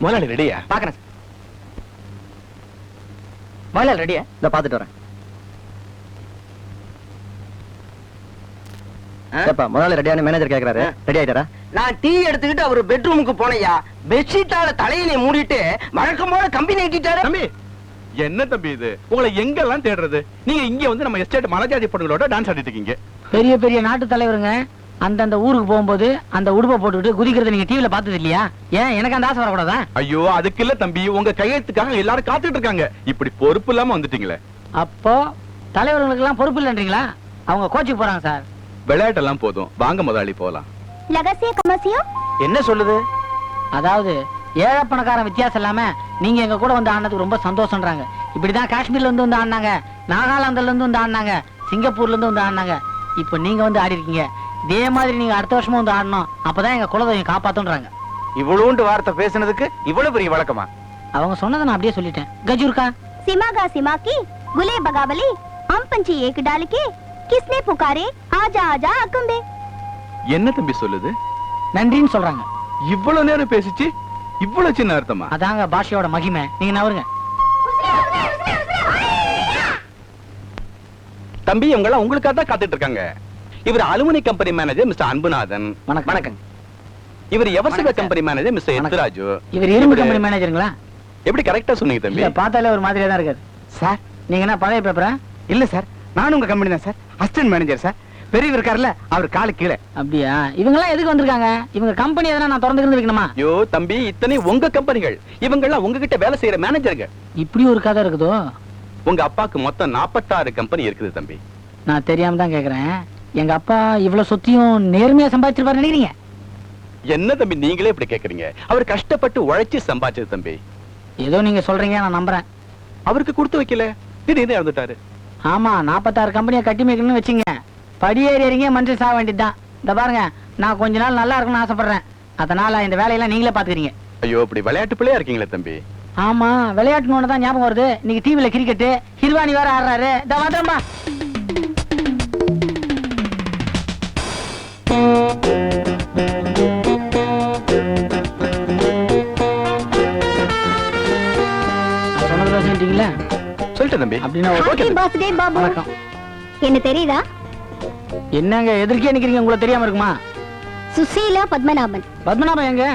முதலாளி ரெடியா? பாக்குறேன் சார். முதலாளி ரெடியா? இத பாத்துட்டு வரேன். முதலாளி ரெடியான மேனேஜர் கேக்குறாரு. ரெடி ஆயிட்டாரா? நான் டீ எடுத்துக்கிட்டு அவர் பெட்ரூமுக்கு போனையா, பெட்ஷீட்டால தலையில மூடிட்டு வழக்கமான கம்பெனி ஏற்றிட்டாரு. தம்பி என்ன தம்பி இது? உங்களை எங்கெல்லாம் தேடுறது? நீங்க இங்க வந்து நம்ம எஸ்டேட் மலைஜாதி பொண்ணுங்களோட டான்ஸ் ஆடிட்டு இருக்கீங்க. பெரிய பெரிய நாட்டு தலைவருங்க அந்தந்த ஊருக்கு போகும்போது அந்த உடுப்பை போட்டுக்கிட்டு குதிக்கிறத நீங்க டிவில பார்த்தது இல்லையா? ஏன் எனக்கு அந்த ஆசை வரக்கூடாதா? ஐயோ அதுக்கு இல்ல தம்பி, உங்க கையெழுத்துக்காக எல்லாரும் காத்துட்டு இருக்காங்க. இப்படி பொறுப்பு இல்லாம வந்துட்டீங்களே. அப்போ தலைவர்களுக்கு எல்லாம் பொறுப்பு இல்லைன்றீங்களா? அவங்க கோச்சுக்கு போறாங்க சார். விளையாட்டெல்லாம் போதும், வாங்க முதலாளி போலாம். என்ன சொல்லுது? அதாவது ஏழை பணக்காரன் வித்தியாசம் இல்லாம நீங்க எங்க கூட வந்து ஆடினதுக்கு ரொம்ப சந்தோஷம்ன்றாங்க. இப்படிதான் காஷ்மீர்ல இருந்து வந்து ஆடினாங்க, நாகாலாந்துல இருந்து வந்து ஆடினாங்க, சிங்கப்பூர்ல இருந்து வந்து ஆடினாங்க. இப்ப நீங்க வந்து ஆடி இருக்கீங்க. இதே மாதிரி நீங்க அடுத்த வருஷமும் வந்து ஆடணும். அப்பதான் எங்க குலதெய்வம் காப்பாத்துன்றாங்க. இவ்வளவுண்டு வார்த்தை பேசுனதுக்கு இவ்வளவு பெரிய வழக்கமா? அவங்க சொன்னதை நான் அப்படியே சொல்லிட்டேன். கஜூர்கா सिमागा सिमा की गुले बगावली हम पंछी एक डाल के किसने पुकारे आजा आजा अकम्बे. என்ன தம்பி சொல்லுது? நன்றின்னு சொல்றாங்க. இவ்வளவு நேரம் பேசிச்சு இவ்வளவு சின்ன அர்த்தமா? அதாங்க பாஷையோட மகிமை. நீங்க நவருங்க. தம்பி இவங்க எல்லாம் உங்களுக்காக தான் காத்துட்டு இருக்காங்க. இவர் aluminium company manager mister Anbunathan. வணக்கம். இவர் எவர்சக கம்பெனி மேனேஜர் மிஸ்டர் எத்ராஜு. இவர் இரும்பு கம்பெனி மேனேஜருங்களா? எப்படி கரெக்டா சொன்னீங்க தம்பி? பார்த்தாலே ஒரு மாதிரியா தான் இருக்காது சார். நீங்க என்ன பழைய பேப்பரா? இல்ல சார், நானும் உங்க கம்பெனி தான் சார். Assistant manager sir. பெரியவர் இருக்காருல்ல, அவர் காலு கீழே. அப்படியா? இவங்க எல்லாம் எதுக்கு வந்திருக்காங்க? இவங்க கம்பெனி எதனா நான் திறந்து வைக்கணுமா? ஐயோ தம்பி, இத்தனை உங்க கம்பெனிகள். இவங்க எல்லாம் உங்ககிட்ட வேலை செய்யற மேனேஜர்கள். இப்படி ஒரு கதை இருக்குதோ? உங்க அப்பாக்கு மொத்தம் 46 கம்பெனி இருக்குது தம்பி. நான் தெரியாம தான் கேக்குறேன். எங்க அப்பா இவ்வளவு சொத்தையும் நேர்மையா சம்பாதிச்சிருப்பாரு நினைக்கிறீங்க? என்ன தம்பி நீங்களே இப்படி கேக்குறீங்க? அவர் கஷ்டப்பட்டு உழைச்சி சம்பாதிச்சது தம்பி. ஏதோ நீங்க சொல்றீங்க, நான் நம்புறேன். அவருக்கு கொடுத்து வைக்கல, திடீர்னு இறந்துட்டாரு. ஆமா, 46 கம்பெனியை கட்டி மேய்க்கணும்னு வச்சுங்க. படியேறி இறங்கிய மனுஷன் சாக வேண்டியதுதான். இந்த பாருங்க, நான் கொஞ்ச நாள் நல்லா இருக்கணும்னு ஆசைப்படுறேன். அதனால இந்த வேலையெல்லாம் நீங்களே பாத்துக்கிறீங்க. ஐயோ இப்படி விளையாட்டு பிள்ளையா இருக்கீங்களே தம்பி. ஆமா, விளையாட்டுன்னு தான் ஞாபகம் வருது. இன்னைக்கு டிவில கிரிக்கெட் ஹிர்வானி வேற ஆடுறாரு. இந்த வந்துடும்பா. சொல்லிட்டேன் தம்பி. அப்படின்னா பர்த்டே பாபு. வணக்கம். என்ன தெரியுதா? என்னங்க எதிர்க்கே நிக்கிறீங்க? உங்களுக்கு தெரியாம இருக்குமா? சுசீலா பத்மநாபன். பத்மநாபன் எங்க?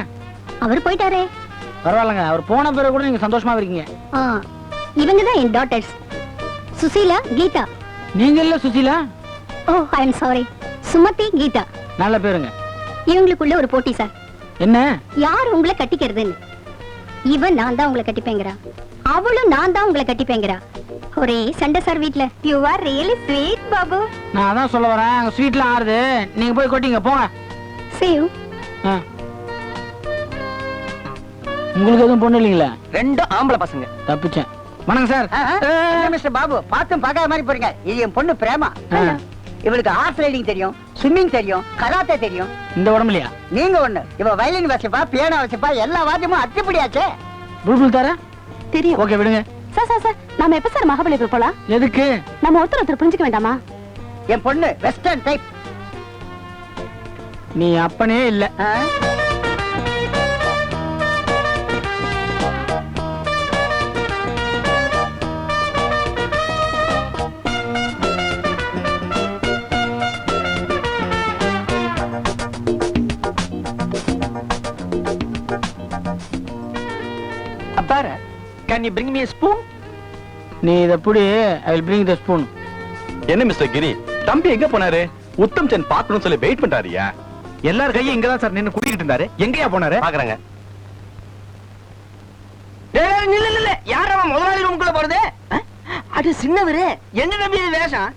அவர் போயிட்டாரே. பரவாயில்லங்க, அவர் போன பிறகு கூட நீங்க சந்தோஷமா இருக்கீங்க. இவங்க தான் என் டாட்டர்ஸ், சுசீலா, கீதா. நீங்க இல்ல சுசீலா? ஓ ஐ அம் சாரி, சுமதி, கீதா. நல்ல பேருங்க. இவங்களுக்குள்ள ஒரு போட்டி சார். என்ன? யார் உங்களை கட்டிக்கிறதுன்னு. இவன் நான் தான் உங்களை கட்டிப்பேங்கிறா, அவளும் நான் தான் உங்களை கட்டிப்பேங்கிறா. ஒரே சண்டை சார் வீட்ல. You are really sweet Babu. நான் அதான் சொல்ல வரேன், அங்க ஸ்வீட்ல ஆறுது. நீங்க போய் கொட்டிங்க போங்க. See you. உங்களுக்கு எதுவும் பொண்ணு இல்லீங்களா? ரெண்டும் ஆம்பளை பசங்க. தப்பிச்சேன். வணக்கம் சார். மிஸ்டர் பாபு, பார்த்தும் பார்க்காத மாதிரி போறீங்க. இது என் பொண்ணு பிரேமா. இவளுக்கு ஹார்ஸ் ரைடிங் தெரியும், ஸ்விம்மிங் தெரியும், கராத்தே தெரியும். இந்த உடம்புலையா? நீங்க ஒண்ணு, இவ வயலின் வாசிப்பா, பியானோ வாசிப்பா, எல்லா வாத்தியமும் அத்துப்படியாச்சே. புல்புல் தர தெரியும். ஓகே விடுங்க. சார் நாம எப்ப சார் மகாபலிபுரம் போலாம்? எதுக்கு? நம்ம ஒருத்தர் புரிஞ்சுக்க வேண்டாமா? என் பொண்ணு வெஸ்டர்ன் டைப். நீ அப்பனே இல்ல. அப்பாரு, can you bring me a spoon? நீ இத புடி. I will bring the spoon. என்ன மிஸ்டர் கிரி, தம்பி எங்க போனாரு? உத்தம் சந்த் பாக்கணும்னு சொல்லி வெயிட் பண்றாருயா. எல்லார் கையும் இங்கதான் சார் நின்னு குடிக்கிட்டு இருந்தாரு. எங்கயா போனாரு? பாக்குறாங்க. இல்ல யார் அவன் முதலாளி ரூமுக்குள்ள போறது? அது சின்னவரு. என்ன நம்பி இது வேஷம்?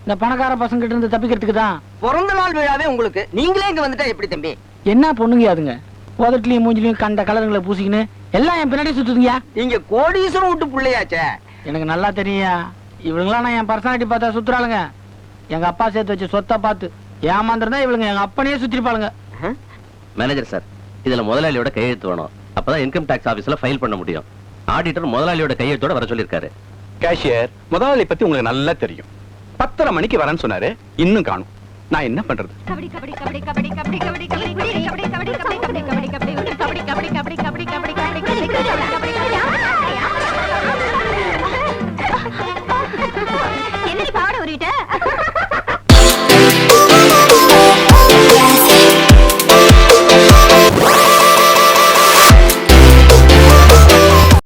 இந்த பணக்கார பசங்க கிட்ட இருந்து தப்பிக்கிறதுக்கு தான். பிறந்த நாள் விழாவே உங்களுக்கு, நீங்களே இங்க வந்துட்டா எப்படி தம்பி? என்ன பொண்ணுங்க அதுங்க? உதட்டுலயும் மூஞ்சிலையும் கண்ட கலருங்களை பூசிக்கின்னு எல்லாம் என் பின்னாடி சுத்துதுங்க. நீங்க கோடீஸ்வரம் விட்டு புள்ளையாச்சே. எனக்கு நல்லா தெரியும். இவங்களாம் நான் என் பர்சனாலிட்டி பார்த்தா சுத்துறாளுங்க. எங்க அப்பா சேர்த்து வச்சு சொத்தை பார்த்து ஏமாந்துருந்தா இவளுங்க எங்க அப்பனையே சுத்திருப்பாளுங்க. மேனேஜர் சார், இதுல முதலாளியோட கையெழுத்து வேணும். அப்பதான் இன்கம் டாக்ஸ் ஆபீஸ்ல ஃபைல் பண்ண முடியும். ஆடிட்டர் முதலாளியோட கையெழுத்தோட வர சொல்லிருக்காரு. கேஷியர், முதலாளி பத்தி உங்களுக்கு நல்லா தெரியும். 10:30 மணிக்கு வரேன்னு சொன்னாரு, இன்னும் காணும். நான் என்ன பண்றது?